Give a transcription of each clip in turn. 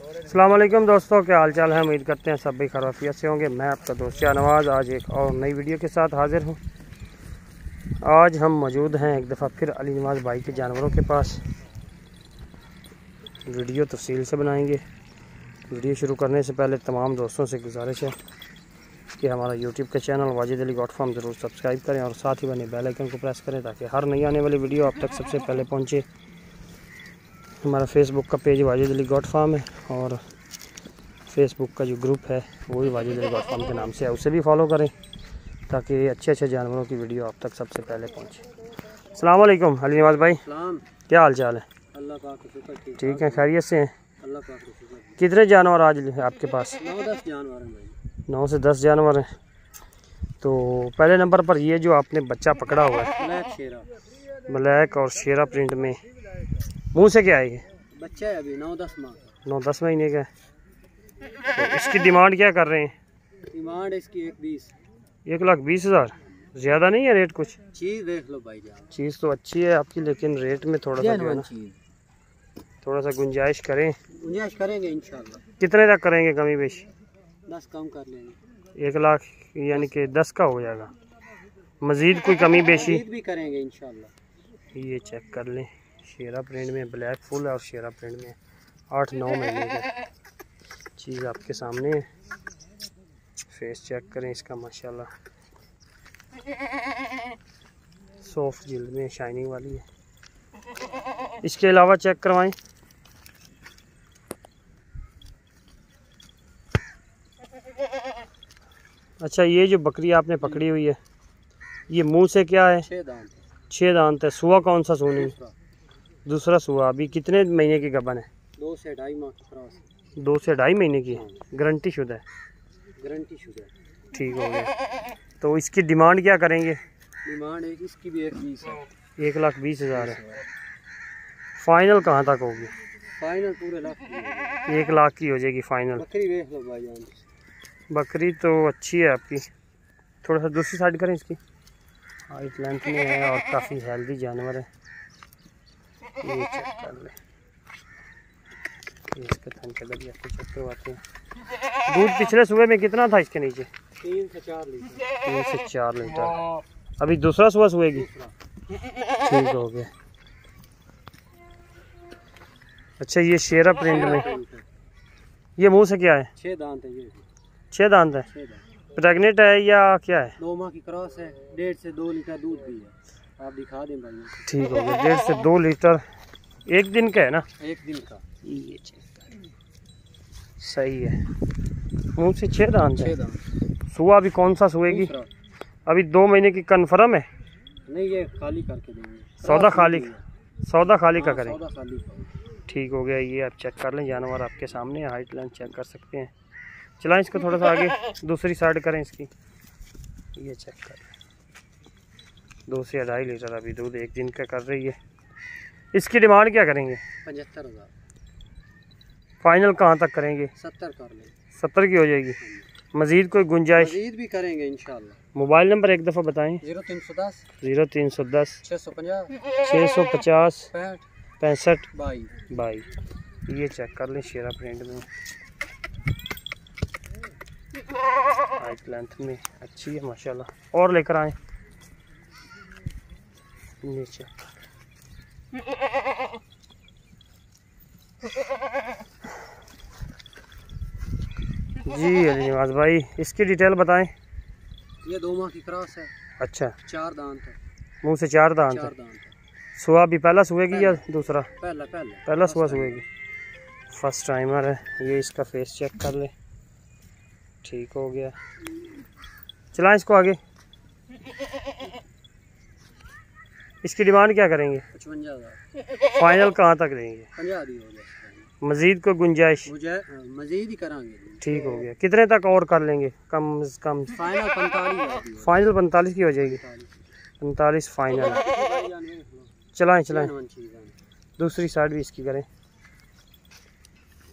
अस्सलाम वालेकुम दोस्तों, क्या हाल चाल है। उम्मीद करते हैं सब भी खैरियत से होंगे। मैं आपका दोस्त शाहनवाज आज एक और नई वीडियो के साथ हाजिर हूं। आज हम मौजूद हैं एक दफ़ा फिर अली नवाज़ भाई के जानवरों के पास। वीडियो तफसील से बनाएंगे। वीडियो शुरू करने से पहले तमाम दोस्तों से गुजारिश है कि हमारा यूट्यूब का channel Wajid Ali goat farm ज़रूर सब्सक्राइब करें और साथ ही बने बेल आइकन को प्रेस करें ताकि हर नई आने वाली वीडियो आप तक सबसे पहले पहुँचे। हमारा फेसबुक का page Wajid Ali goat farm है और फेसबुक का जो ग्रुप है वो भी वाजिद अली गॉट फार्म के नाम से है, उसे भी फॉलो करें ताकि अच्छे अच्छे जानवरों की वीडियो आप तक सबसे पहले पहुँचे। अस्सलाम वालेकुम अली नवाज़ भाई, क्या हाल चाल है। अल्लाह पाक का शुक्र, ठीक है, खैरियत से हैं। अल्लाह पाक का शुक्र। कितने जानवर आज आपके पास। 9-10 जानवर हैं भाई। 9 से 10 जानवर हैं। तो पहले नंबर पर ये जो आपने बच्चा पकड़ा हुआ है ब्लैक शेरा, ब्लैक और शेरा प्रिंट में, मुंह से क्या है ये। बच्चा है अभी 9-10 माह का। 9-10 महीने का है। तो इसकी डिमांड क्या कर रहे हैं। डिमांड इसकी 1,20,000। 1,20,000 ज़्यादा नहीं है रेट कुछ। चीज़ देख लो भाई जान, चीज़ तो अच्छी है आपकी, लेकिन रेट में थोड़ा सा जो है ना थोड़ा सा गुंजाइश करें। गुंजाइश करेंगे इंशाल्लाह। कितने तक करेंगे कमी बेशी। 10 कम कर लेंगे। 1 लाख यानी कि 10 का हो जाएगा। मज़ीद कोई कमी बेशी मज़ीद भी करेंगे इंशाल्लाह। ये चेक कर लें, शेरा प्रिंट में ब्लैक फुल है और शेरा प्रिंट में 8-9 महीने का। चीज़ आपके सामने है, फेस चेक करें इसका माशाल्लाह, सॉफ्ट जिल्द में शाइनिंग वाली है। इसके अलावा चेक करवाएं। अच्छा, ये जो बकरी आपने पकड़ी हुई है ये मुंह से क्या है। 6 दांत है। सुआ कौन सा सोनी। दूसरा सुआ। अभी कितने महीने की गबन है। 2 से 2.5 माह की क्रॉस। 2 से 2.5 महीने की है। गारंटी शुदा है। गारंटी शुदा। ठीक हो गया। तो इसकी डिमांड क्या करेंगे। डिमांड है इसकी भी 1,20,000 है। 1,20,000 है। फाइनल कहाँ तक होगी। फाइनल पूरे लाख की 1 लाख की हो जाएगी फाइनल। बकरी देख लो भाईजान, बकरी तो अच्छी है आपकी। थोड़ा सा दूसरी साइड करें इसकी। हाइट लेंथ में है और काफ़ी हेल्दी जानवर है। ये चेक कर ले, इसका थन चला भी आपको चेक करवाते हैं। दूध पिछले सुबह में कितना था इसके नीचे। 3 से 4 लीटर। 3 से 4 लीटर। अभी दूसरा सुबह सुएगी। ठीक हो गया। अच्छा, ये शेरा प्रिंट में, ये मुंह से क्या है। 6 दांत है। ये 6 दांत है। 6 दांत। प्रेग्नेंट है या क्या है। 2 माह की क्रॉस है। 1.5 से 2 लीटर दूध भी है। आप दिखा दें भाई। ठीक हो गया। 1.5 से 2 लीटर एक दिन का है ना। 1 दिन का। ये सही है। मुंह से 6 दांत है। 6 दांत। सुआ अभी कौन सा सुएगी। अभी 2 महीने की कन्फर्म है। नहीं, ये खाली करके देंगे। सौदा खाली का करें। सौदा खाली का। ठीक हो गया। ये आप चेक कर लें, जानवर आपके सामने, हाइट लेंथ चेक कर सकते हैं। चलाएं इसको थोड़ा सा आगे, दूसरी साइड करें इसकी। ये चेक कर लें, 2 से 2.5 लीटर अभी दूध एक दिन का कर रही है। इसकी डिमांड क्या करेंगे। 75,000। फाइनल कहाँ तक करेंगे। 70 कर लें। 70 की हो जाएगी। मज़ीद कोई गुंजाइश। मज़ीद भी करेंगे इंशाल्लाह। मोबाइल नंबर एक दफ़ा बताएं। 0310 0310 650 650 65 65 22। ये चेक कर लें, शेरा प्रिंट में, हाइट लेंथ में अच्छी है माशाल्लाह। और लेकर आए नीचे। जी अली नवाज़ भाई, इसकी डिटेल बताएं। ये 2 माह की क्रॉस है। अच्छा, 4 दांत है। मुंह से 4 दांत है। सुआ भी पहला सुएगी या दूसरा। पहला सुआ सुएगी। फर्स्ट टाइमर है ये। इसका फेस चेक कर ले। ठीक हो गया। चलाएं इसको आगे। इसकी डिमांड क्या करेंगे। 55,000। फाइनल कहाँ तक देंगे। 50 दी हो जाए। मज़ीद को गुंजाइश। मज़ीद ही कराएंगे। ठीक हो गया। कितने तक और कर लेंगे कम से कम। फाइनल 45। फाइनल 45 की हो जाएगी। 45 फाइनल। चलाएं दूसरी साइड भी इसकी करें।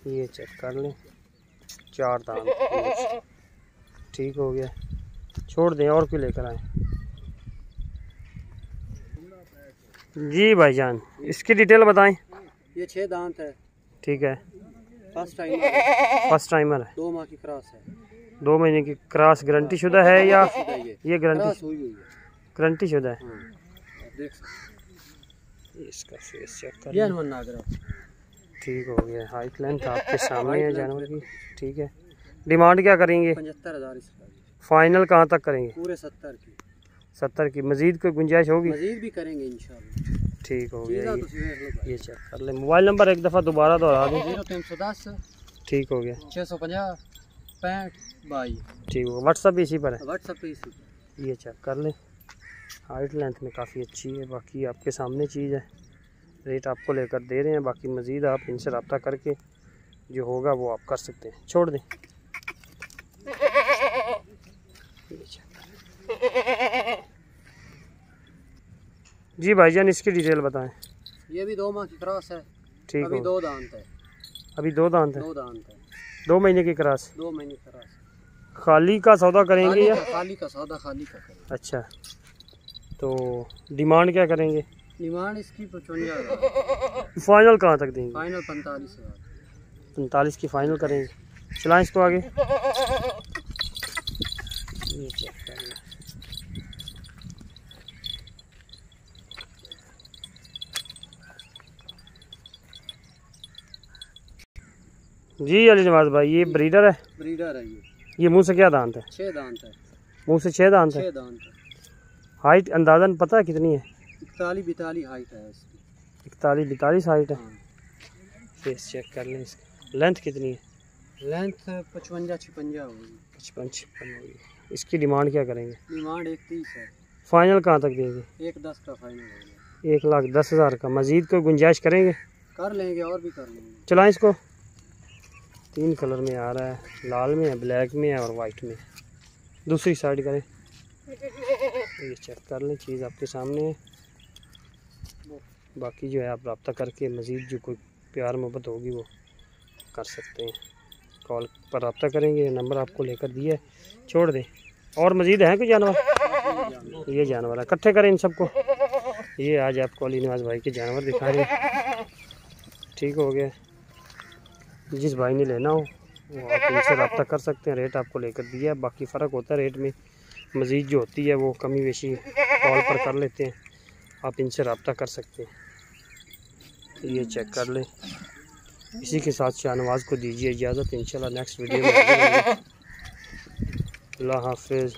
ये चेक कर लें, 4 दांत। ठीक हो गया। छोड़ दें और क्यों लेकर आए। जी भाईजान, इसकी डिटेल बताएं। ये 6 दांत है। ठीक है। फर्स्ट टाइमर है। 2 माह की क्रॉस है। 2 महीने की क्रॉस गारंटी शुदा है या ये गारंटी हुई है? गारंटी शुदा है। देख सकते इसका फेस चेक कर। ये अनवन नागरा ठीक हो गया। हाइट लेंथ आपके सामने है जानवर की। ठीक है, डिमांड क्या करेंगे? 75,000 इसका। फाइनल कहाँ तक करेंगे? पूरे 70 की। 70 की। मजीद कोई गुंजाइश होगी? मजीद भी करेंगे इंशाल्लाह। ठीक हो गया। ये ये चेक कर ले। मोबाइल नंबर एक दफ़ा दोबारा दोहरा दें। 0310 ठीक हो गया। 650 65 22। ठीक हो। व्हाट्सअप इसी पर है? व्हाट्सअप पे इसी पर। ये चेक कर लें। हाइट लेंथ में काफ़ी अच्छी है। बाकी आपके सामने चीज़ है। रेट आपको लेकर दे रहे हैं। बाकी मज़ीद आप इनसे रब्ता करके जो होगा वो आप कर सकते हैं। छोड़ दें। जी भाईजान, इसकी डिटेल बताएं। ये भी 2 माह की क्रॉस है। ठीक अभी हो। 2 दांत है। अभी 2 दांत है। 2 दांत है। 2 महीने की क्रॉस। 2 महीने की क्रॉस। खाली का सौदा करेंगे या खाली का सौदा? खाली का करेंगे। अच्छा, तो डिमांड क्या करेंगे? डिमांड इसकी 55,000। फाइनल कहाँ तक देंगे? फाइनल 45,000। 45 की फाइनल करेंगे। चलाएं इसको आगे। ये चेक कर लें। जी अली नवाज भाई, ये ब्रीडर है? ब्रीडर है। ये मुंह से क्या दांत है? 6 दांत है। मुंह से 6 दांत है। 6 दांत है। हाइट अंदाजन पता है कितनी है? 41-42 हाइट है इसकी। 41-42 हाइट है। हाँ। फेस चेक कर लें इसका। लेंथ कितनी है? लेंथ 55-56 होगी। 55-56 होगी। इसकी डिमांड क्या करेंगे? डिमांड 130 है। फाइनल कहाँ तक देंगे? 110 का फाइनल होगा। 1,10,000 का। मजीद कोई गुंजाइश करेंगे? कर लेंगे और भी कर लेंगे। चलाएं इसको। 3 कलर में आ रहा है, लाल में है, ब्लैक में है और वाइट में है। दूसरी साइड करें। ये चेक कर लें, चीज़ आपके सामने है। बाकी जो है आप रब्ता करके मज़ीद जो कोई प्यार मोहब्बत होगी वो कर सकते हैं। कॉल पर रब्ता करेंगे। नंबर आपको लेकर दिया है। छोड़ दें। और मज़ीद हैं कोई जानवर? ये जानवर है। इकट्ठे करें इन सबको। ये आज आपको अली नवाज भाई के जानवर दिखा रहे हैं। ठीक हो गया। जिस भाई ने लेना हो वो आप इनसे रब्ता कर सकते हैं। रेट आपको लेकर दिया है। बाकी फ़र्क होता है रेट में। मज़ीद जो होती है वो कमी बेशी कॉल पर कर लेते हैं। आप इनसे रब्ता कर सकते हैं। ये चेक कर लें। इसी के साथ शाहनवाज़ को दीजिए इजाज़त। इंशाल्लाह नेक्स्ट वीडियो में अल्लाह हाफ़िज़।